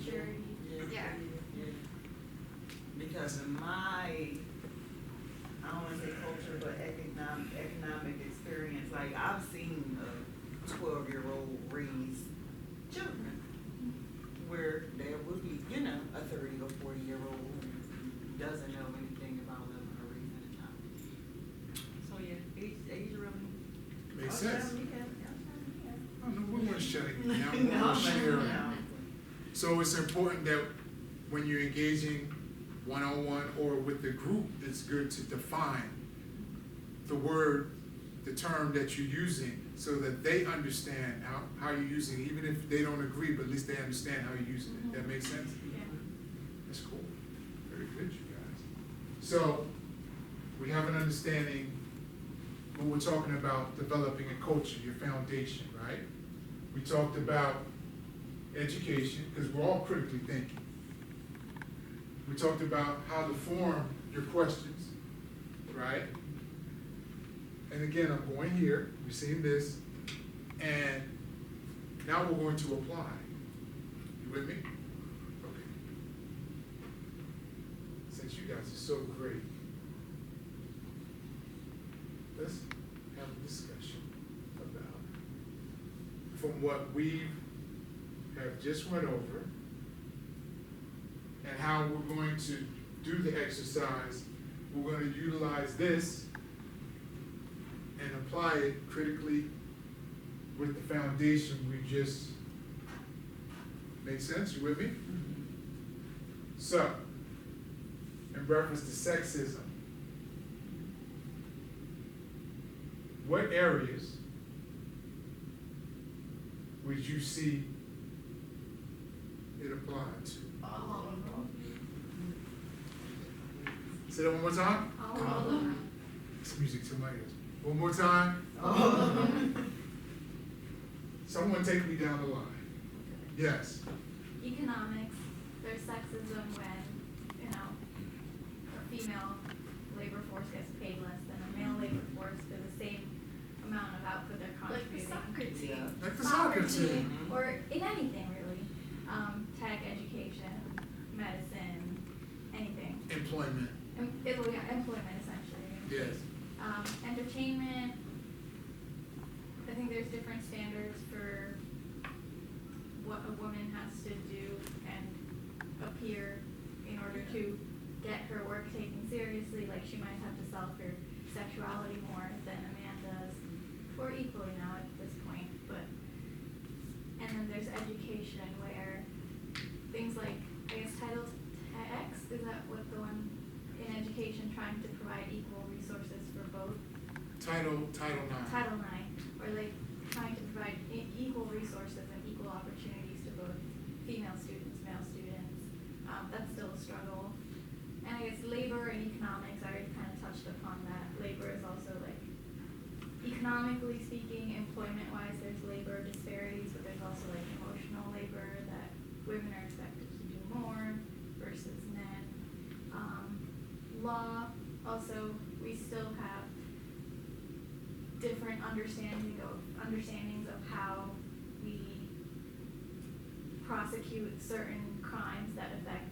maturity. Yeah. Because in my, I don't wanna say culture, but economic experience, like I've seen a 12-year-old raise children where there would be, you know, a 30 or 40-year-old who doesn't know anything about living or raising a child. So yeah, age really. Makes Oh, yeah, sense. we can. Oh, no, we weren't shutting you down, we No, were sharing. no. So it's important that when you're engaging one-on-one or with the group, it's good to define the word, the term that you're using, so that they understand how you're using it, even if they don't agree, but at least they understand how you're using it. That makes sense? Yeah. That's cool. Very good, you guys. So, we have an understanding when we're talking about developing a culture, your foundation, right? We talked about education, because we're all critically thinking. We talked about how to form your questions, right? And again, I'm going here, we've seen this, and now we're going to apply. You with me? Okay. Since you guys are so great, let's have a discussion about, from what we have just went over, and how we're going to do the exercise. We're going to utilize this and apply it critically with the foundation we just, make sense? You with me? So, in reference to sexism, what areas would you see it applied to? Say that one more time. All of them. It's music to my ears. One more time. Someone take me down the line. Yes. Economics, there's sexism when, you know, a female labor force gets paid less than a male labor force for the same amount of output they're Like the contributing. soccer team. Like the soccer team. Or in anything really. Tech, education, medicine, anything. Employment. Employment essentially. Yes. Entertainment, I think there's different standards for what a woman has to do and appear in order to get her work taken seriously. Like she might have to sell her sexuality more than a man does, or equally now at this point. But and then there's education where things like, I guess Title X, is that what the one in education trying to provide equal resources for both? Title IX. Title IX, or like trying to provide equal resources and equal opportunities to both female students, male students. That's still a struggle. And I guess labor and economics, I already kind of touched upon that. Labor is also like, economically speaking, employment-wise, there's labor disparities, but there's also like emotional labor that women are expected to do more versus men. Law, also, we still have different understandings of how we prosecute certain crimes that affect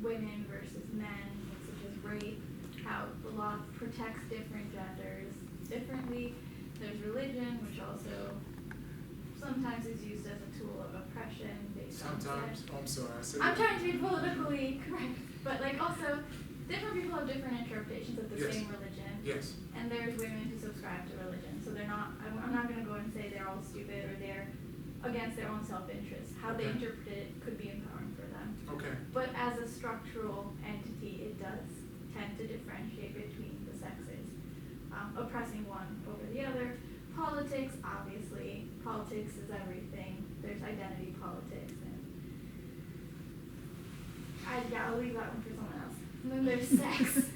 women versus men, such as rape, how the law protects different genders differently. There's religion, which also sometimes is used as a tool of oppression based on Sometimes. sex. Oh, I'm sorry. I said I'm it. trying to be politically correct, but like also, different people have different interpretations of the Yes. same religion. Yes. And there's women who subscribe to religion, so they're not, I'm not gonna go and say they're all stupid or they're against their own self-interest. How they Okay. interpret it could be empowering for them. Okay. But as a structural entity, it does tend to differentiate between the sexes, oppressing one over the other. Politics, obviously, politics is everything. There's identity politics, and I'll leave that one for someone else. And then there's sex,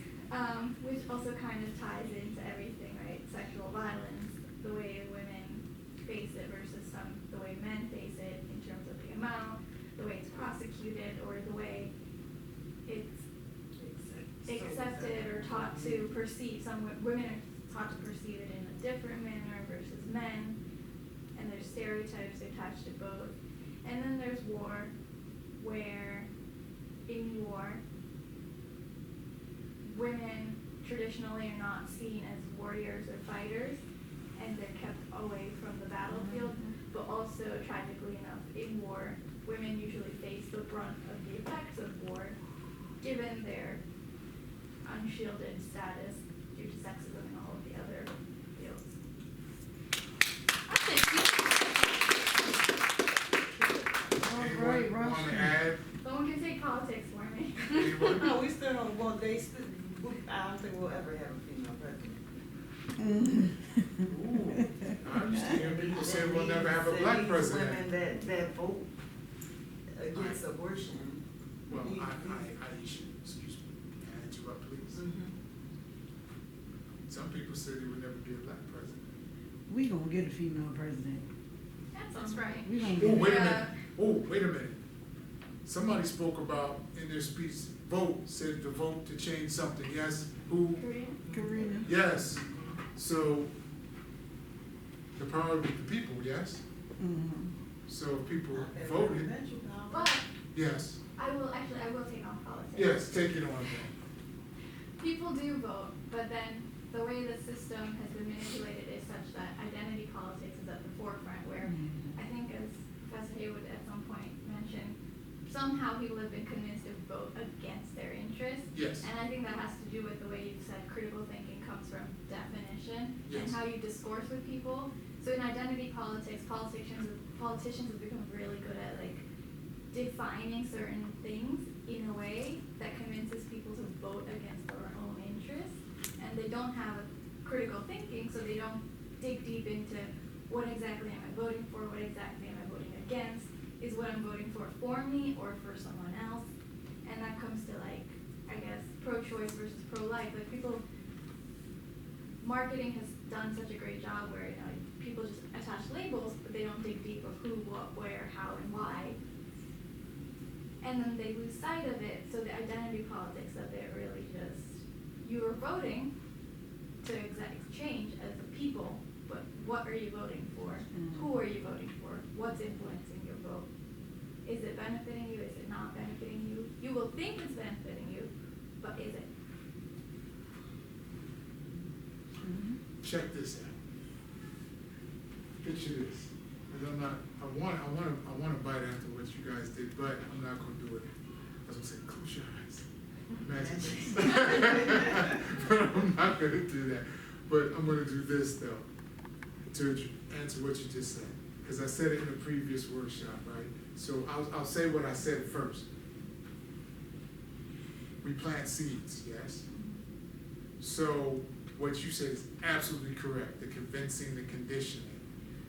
which also kind of ties into everything, right? Sexual violence, the way women face it versus the way men face it in terms of the amount, the way it's prosecuted, or the way it's accepted or taught to perceive. Some women are taught to perceive it in a different manner versus men, and there's stereotypes attached to both. And then there's war, where in war, women traditionally are not seen as warriors or fighters, and they're kept away from the battlefield. But also, tragically enough, in war, women usually face the brunt of the effects of war, given their unshielded status due to sexism and all of the other fields. Anyone want to add? Someone can take politics for me. Anyone? No, we still don't, well, I don't think we'll ever have a female president. Ooh, I understand. People say we'll never have a black president. Women that vote against abortion. Well, Aisha, excuse me, can I interrupt, please? Mhm. Some people say there would never be a black president. We gonna get a female president. That sounds right. We gonna Oh, get wait a Yeah. minute. Oh, wait a minute. Somebody spoke about, in their speech, vote, said to vote to change something, yes? Who? Korean? Karina. Yes. So, the power of the people, yes? Mhm. So if people Not that voted, presidential power. But yes. I will take off politics. Yes, take it on then. People do vote, but then the way the system has been manipulated is such that identity politics is at the forefront, where I think, as Professor Haywood at some point mentioned, somehow people have been convinced to vote against their interests. Yes. And I think that has to do with the way you've said critical thinking comes from definition Yes. and how you discourse with people. So in identity politics, politicians have become really good at like defining certain things in a way that convinces people to vote against their own interests, and they don't have critical thinking, so they don't dig deep into what exactly am I voting for, what exactly am I voting against, is what I'm voting for me or for someone else, and that comes to like, I guess, pro-choice versus pro-life. Like people, marketing has done such a great job where, you know, people just attach labels, but they don't dig deep of who, what, where, how, and why. And then they lose sight of it, so the identity politics of it really just, you are voting to exact change as a people, but what are you voting for? Who are you voting for? What's influencing your vote? Is it benefiting you? Is it not benefiting you? You will think it's benefiting you, but is it? Check this out. Picture this. And I want to bite after what you guys did, but I'm not going to do it. I was going to say, close your eyes. Imagine this. But I'm not going to do that. But I'm going to do this, though, to answer what you just said. Because I said it in the previous workshop, right? So I'll say what I said first. We plant seeds, yes? So what you said is absolutely correct, the convincing, the conditioning.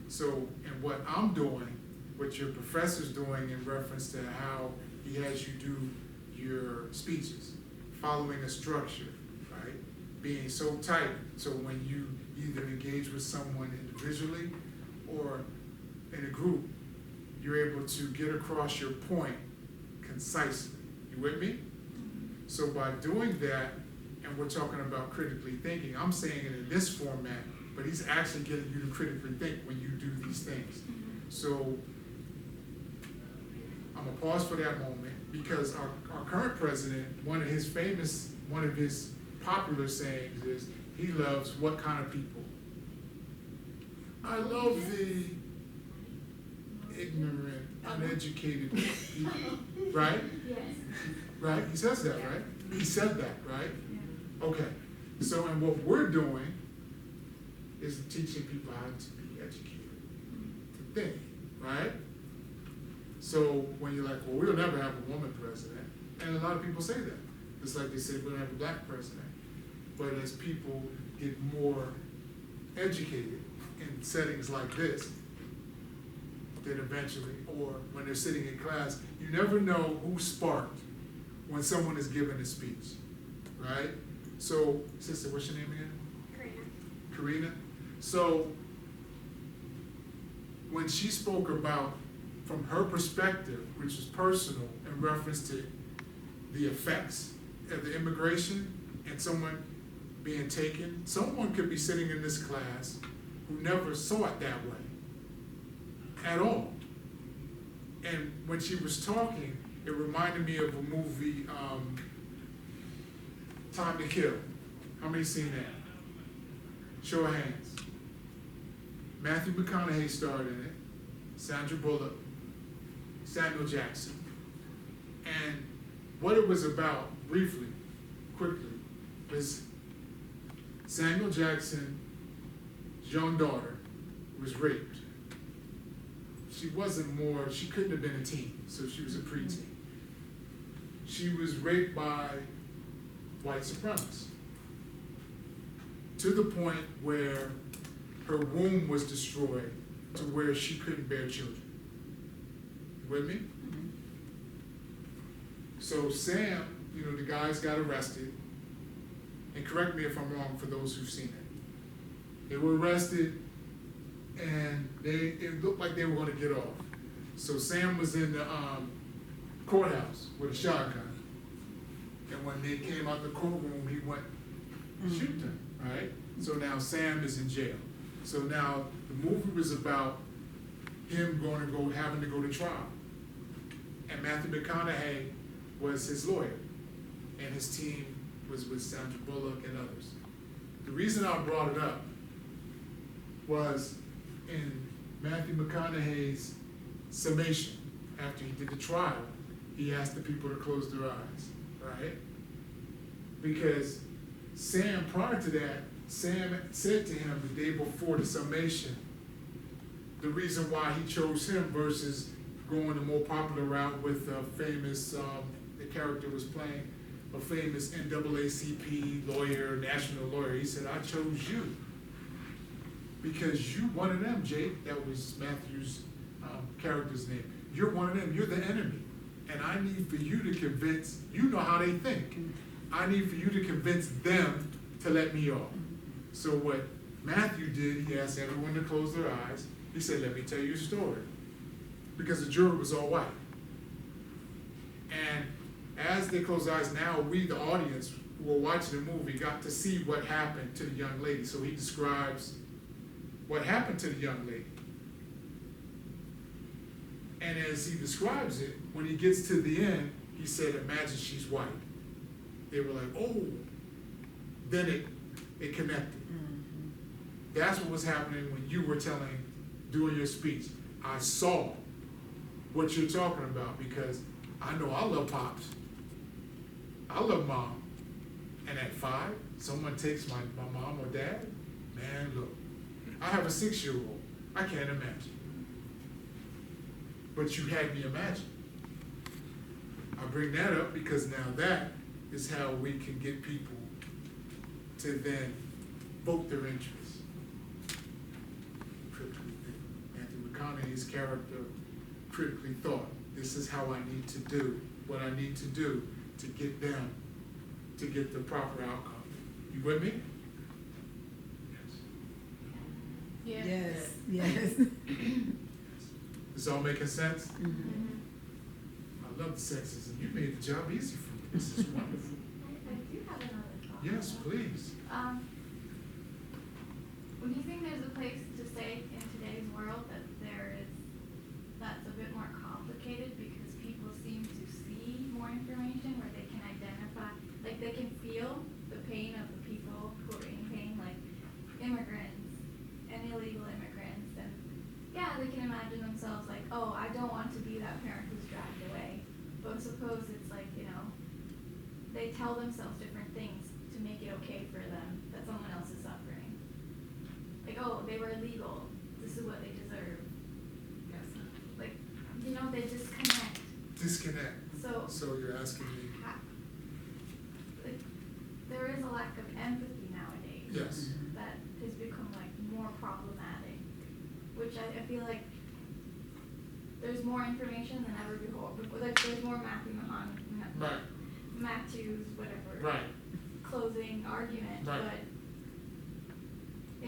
So, and what I'm doing, what your professor's doing in reference to how he has you do your speeches, following a structure, right? Being so tight, so when you either engage with someone individually or in a group, you're able to get across your point concisely. You with me? So by doing that, and we're talking about critically thinking, I'm saying it in this format, but he's actually getting you to critically think when you do these things. So I'm gonna pause for that moment, because our current president, one of his popular sayings is, he loves what kind of people? I love the ignorant, uneducated people, right? Yes. Right? He says that, right? He said that, right? Yeah. Okay. So, and what we're doing is teaching people how to be educated, to think, right? So when you're like, well, we'll never have a woman president, and a lot of people say that. It's like they say we'll have a black president. But as people get more educated in settings like this, then eventually, or when they're sitting in class, you never know who sparked when someone is giving a speech, right? So, sister, what's your name again? Karina. So, when she spoke about, from her perspective, which is personal, in reference to the effects of the immigration and someone being taken, someone could be sitting in this class who never saw it that way at all. And when she was talking, It reminded me of a movie, Time to Kill. How many seen that? Show of hands. Matthew McConaughey starred in it, Sandra Bullock, Samuel Jackson. And what it was about, briefly, quickly, was Samuel Jackson's young daughter was raped. She couldn't have been a teen, so she was a preteen. She was raped by white supremacists to the point where her womb was destroyed to where she couldn't bear children. You with me? So Sam, the guys got arrested, and correct me if I'm wrong for those who've seen it. They were arrested, and it looked like they were gonna get off. So Sam was in the courthouse with a shotgun, and when they came out the courtroom, he went and shoot them, right? So now Sam is in jail. So now the movie was about him having to go to trial. And Matthew McConaughey was his lawyer, and his team was with Sandra Bullock and others. The reason I brought it up was in Matthew McConaughey's summation, after he did the trial, he asked the people to close their eyes, right? Because Sam, prior to that, Sam said to him the day before the summation, the reason why he chose him versus going the more popular route with a famous, the character was playing a famous NAACP lawyer, national lawyer. He said, I chose you because you one of them, Jake. That was Matthew's character's name. You're one of them. You're the enemy. And I need for you to convince, you know how they think. I need for you to convince them to let me off. So what Matthew did, he asked everyone to close their eyes. He said, let me tell you a story. Because the jury was all white. And as they closed their eyes, now we, the audience, who were watching the movie, got to see what happened to the young lady. So he describes what happened to the young lady. And as he describes it, when he gets to the end, he said, imagine she's white. They were like, oh. Then it connected. That's what was happening when you were doing your speech. I saw what you're talking about because I know I love Pops. I love Mom. And at 5, someone takes my mom or dad, man, look. I have a 6-year-old. I can't imagine. But you had me imagine. I bring that up because now that is how we can get people to then vote their interests. Matthew McConaughey's character critically thought, this is how I need to do what I need to do to get them to get the proper outcome. You with me? Yeah. Yes. This all making sense? Mhm. I love the sexism. You made the job easy for me. This is wonderful. I do have another thought. Yes, please. When you think there's a place to say in today's world that's a bit more complicated because people seem to see more information where they can identify, like they can feel the pain of the people who are in pain, like immigrants and illegal immigrants, and yeah, they can imagine themselves like, oh, I don't want to be that parent who's dragged away. But suppose it's like, they tell themselves different things to make it okay for them that someone else is suffering. Like, oh, they were illegal. This is what they deserve. Yes. Like, they disconnect. Disconnect. So you're asking me? Like, there is a lack of empathy nowadays. Yes. That has become like more problematic, which I feel like there's more information than ever before. Like, there's more Matthew's whatever. Right. Closing argument, Right. but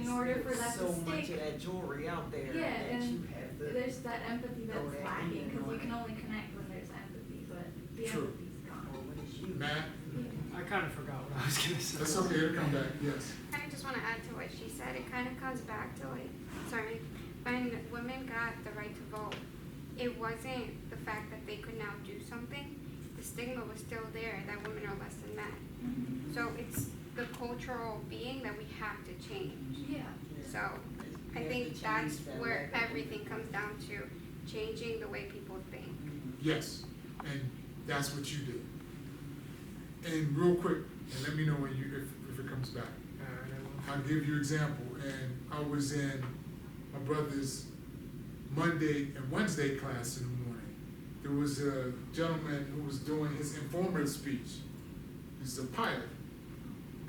in order for that so to stick, much of that jewelry out there yeah, that and you have to. there's that empathy throw that's that lacking in because on you can it. only connect when there's empathy, but the True. empathy's gone. Or when it's you. Matt? Yeah. I kind of forgot what I was going to say. That's okay, it'll come back, yes. I just want to add to what she said. It kind of comes back to when women got the right to vote, it wasn't the fact that they could now do something, the stigma was still there that women are less than men. So it's the cultural being that we have to change. Yeah. So I think that's where everything comes down to, changing the way people think. Yes, and that's what you did. And real quick, and let me know when if it comes back. I'll give you an example. And I was in my brother's Monday and Wednesday class in the morning. There was a gentleman who was doing his informative speech. He's a pilot,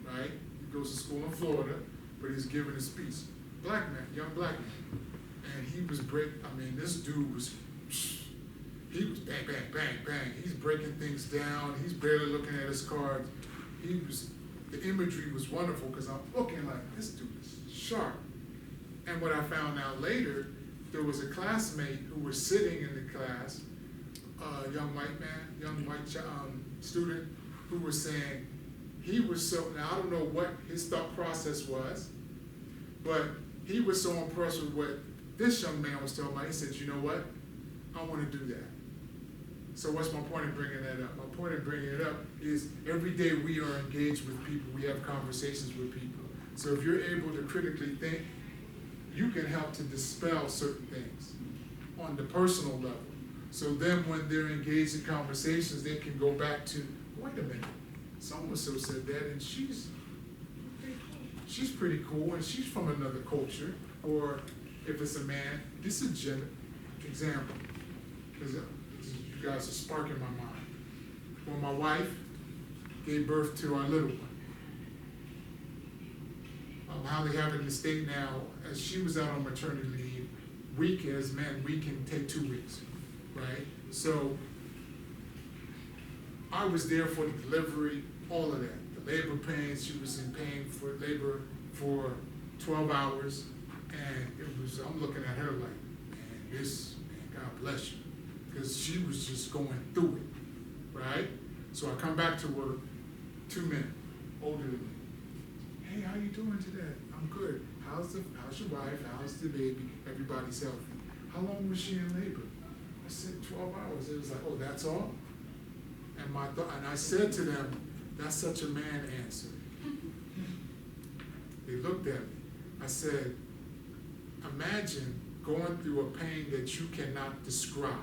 right? He goes to school in Florida, but he's giving a speech. Black man, young black man. And he was this dude was, he was bang, bang, bang, bang. He's breaking things down. He's barely looking at his cards. The imagery was wonderful because I'm looking like, this dude is sharp. And what I found out later, there was a classmate who was sitting in the class, a young white student, who was saying he was so, now I don't know what his thought process was, but he was so impressed with what this young man was talking about. He said, you know what, I want to do that. So what's my point in bringing that up? My point in bringing it up is every day we are engaged with people, we have conversations with people. So if you're able to critically think, you can help to dispel certain things on the personal level. So then when they're engaged in conversations, they can go back to, wait a minute, so-and-so said that, and she's pretty cool, and she's from another culture. Or if it's a man, this is a gender example, because you guys are sparking my mind. When my wife gave birth to our little one, how they have it in the state now, as she was out on maternity leave, we can take 2 weeks, right? So I was there for the delivery, all of that. The labor pains, she was in pain for labor for 12 hours, and I'm looking at her like, man, God bless you, because she was just going through it, right? So I come back to work, 2 men, older than me. Hey, how you doing today? I'm good. How's your wife? How's the baby? Everybody's healthy. How long was she in labor? I said 12 hours. It was like, oh, that's all? And I said to them, that's such a man answer. They looked at me. I said, imagine going through a pain that you cannot describe,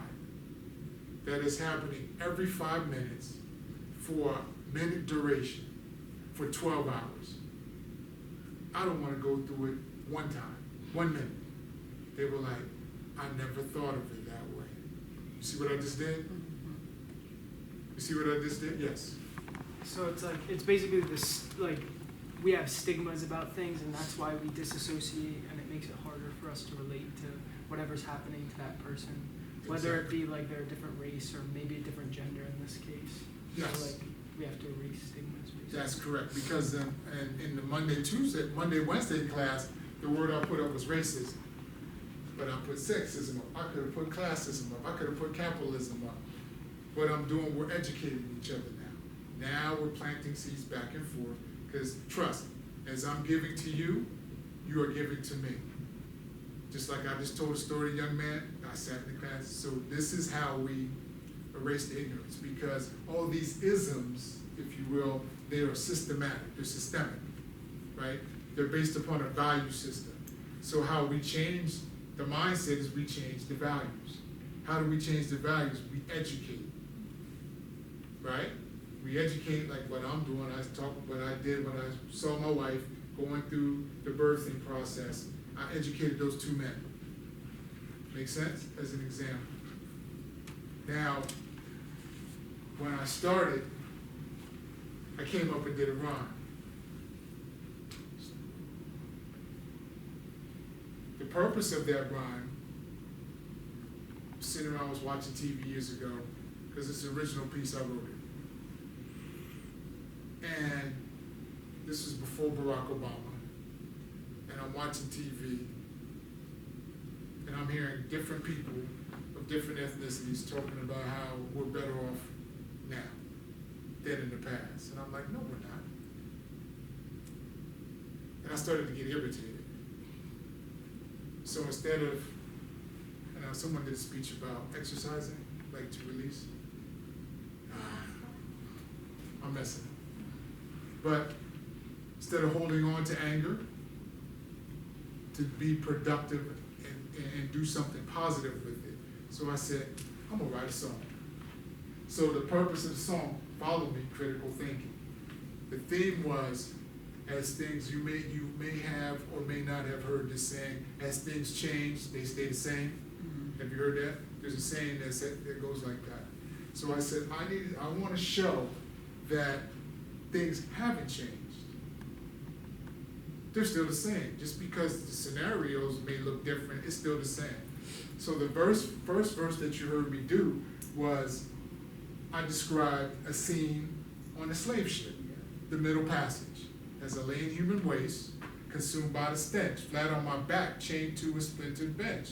that is happening every 5 minutes for a minute duration for 12 hours. I don't want to go through it 1 time, 1 minute. They were like, I never thought of it that way. You see what I just did? You see what I just did? Yes. So it's basically this, we have stigmas about things, and that's why we disassociate, and it makes it harder for us to relate to whatever's happening to that person, whether it be like they're a different race or maybe a different gender in this case. Yes. So we have to erase stigmas, basically. That's correct, because in the Monday, Wednesday class, the word I put up was racism. But I put sexism up, I could have put classism up, I could have put capitalism up. What I'm doing, we're educating each other now. Now we're planting seeds back and forth, because trust, as I'm giving to you, you are giving to me. Just like I just told a story, young man, I sat in the class, so this is how we erase the ignorance, because all these isms, if you will, they are systematic, they're systemic, right? They're based upon a value system. So how we change the mindset is we change the values. How do we change the values? We educate, right? We educate like what I'm doing. I talk what I did when I saw my wife going through the birthing process. I educated those 2 men. Make sense? As an example. Now, when I started, I came up and did a run. The purpose of that run, sitting around, I was watching TV years ago, because it's an original piece, I wrote it. And this was before Barack Obama. And I'm watching TV, and I'm hearing different people of different ethnicities talking about how we're better off now than in the past. And I'm like, no, we're not. And I started to get irritated. So instead of, someone did a speech about exercising, like to release. I'm messing up. But instead of holding on to anger, to be productive and do something positive with it. So I said, I'm gonna write a song. So the purpose of the song, Follow Me, Critical Thinking. The theme was, as things you may have or may not have heard this saying, as things change, they stay the same. Have you heard that? There's a saying that goes like that. So I said, I want to show that things haven't changed. They're still the same. Just because the scenarios may look different, it's still the same. So the first verse that you heard me do was, I described a scene on a slave ship, the Middle Passage, as I lay in human waste, consumed by the stench, flat on my back, chained to a splintered bench.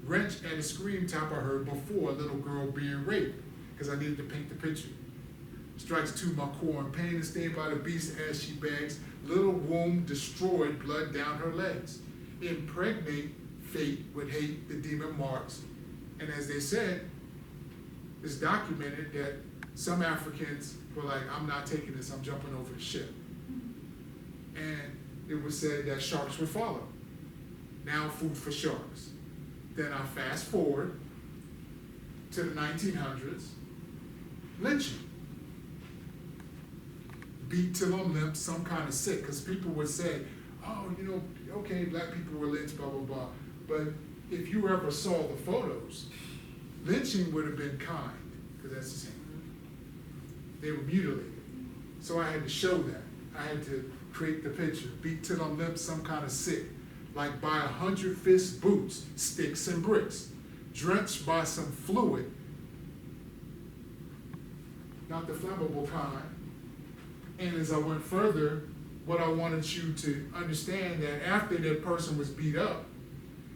Wrench and a scream type I heard before, a little girl being raped, because I needed to paint the picture. Strikes to my core, and pain is stained by the beast as she begs, little womb destroyed, blood down her legs. Impregnate fate with hate, the demon marks. And as they said, it's documented that some Africans were like, I'm not taking this, I'm jumping over the ship. And it was said that sharks would follow. Now food for sharks. Then I fast forward to the 1900s, lynching. Beat till I'm limp, some kind of sick, because people would say, oh, okay, black people were lynched, blah, blah, blah. But if you ever saw the photos, lynching would have been kind, because that's the same. They were mutilated. So I had to show that. I had to create the picture. Beat till I'm limp, some kind of sick. Like by 100 fist boots, sticks and bricks. Drenched by some fluid, not the flammable kind. And as I went further, what I wanted you to understand that after that person was beat up,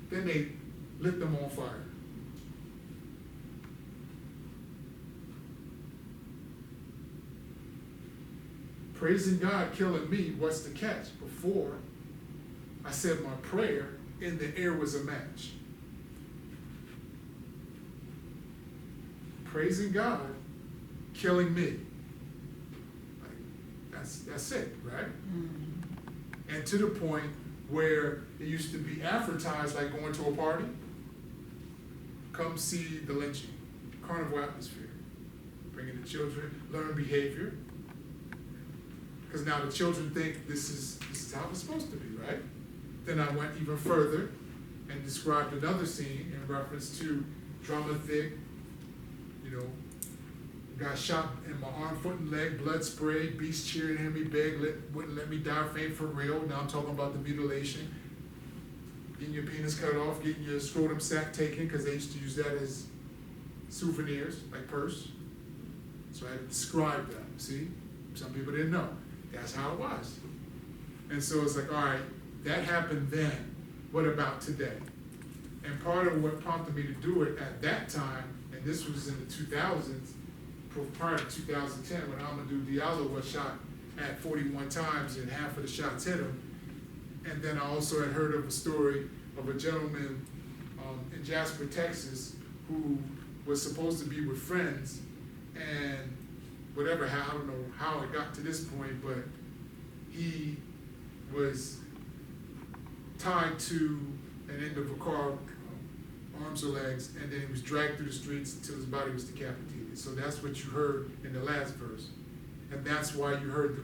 then they lit them on fire. Praising God, killing me, what's the catch? Before I said my prayer, in the air was a match. Praising God, killing me. That's it, right? Mm-hmm. And to the point where it used to be advertised like going to a party. Come see the lynching, carnival atmosphere. Bringing the children, learn behavior. Because now the children think this is how it's supposed to be, right? Then I went even further and described another scene in reference to drama thick, got shot in my arm, foot, and leg, blood sprayed, beast cheering at me, wouldn't let me die faint for real. Now I'm talking about the mutilation. Getting your penis cut off, getting your scrotum sac taken, because they used to use that as souvenirs, like purse. So I had to describe that, see? Some people didn't know. That's how it was. And so it's like, all right, that happened then. What about today? And part of what prompted me to do it at that time, and this was in the 2000s, prior to 2010, when Amadou Diallo was shot at 41 times and half of the shots hit him. And then I also had heard of a story of a gentleman in Jasper, Texas, who was supposed to be with friends, and I don't know how it got to this point, but he was tied to an end of a car, arms or legs, and then he was dragged through the streets until his body was decapitated. So that's what you heard in the last verse. And that's why you heard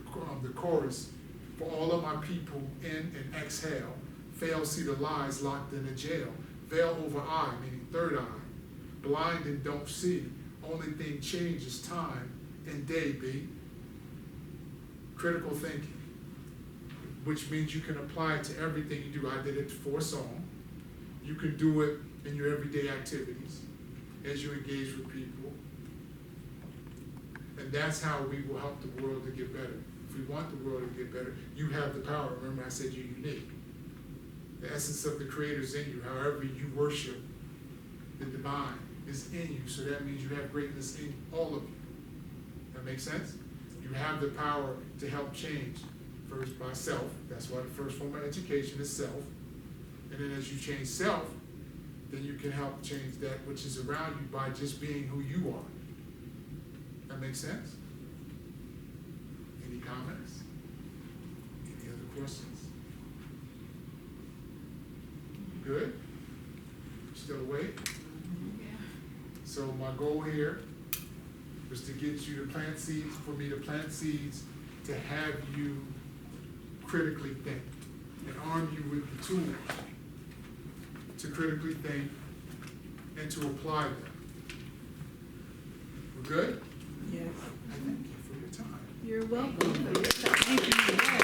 the chorus, for all of my people in and exhale, fail see the lies locked in a jail, veil over eye, meaning third eye, blind and don't see, only thing changes time and day be. Critical thinking, which means you can apply it to everything you do. I did it for a song. You can do it in your everyday activities as you engage with people. And that's how we will help the world to get better. If we want the world to get better, you have the power. Remember I said you're unique. The essence of the Creator is in you. However you worship the divine is in you. So that means you have greatness in all of you. That makes sense? You have the power to help change. First by self. That's why the first form of education is self. And then as you change self, then you can help change that which is around you by just being who you are. That makes sense? questions? Good? Still awake? Yeah. So my goal here was to get you to plant seeds, for me to plant seeds, to have you critically think and arm you with the tools to critically think and to apply them. We're good? Yes. I thank you for your time. You're welcome. Thank you.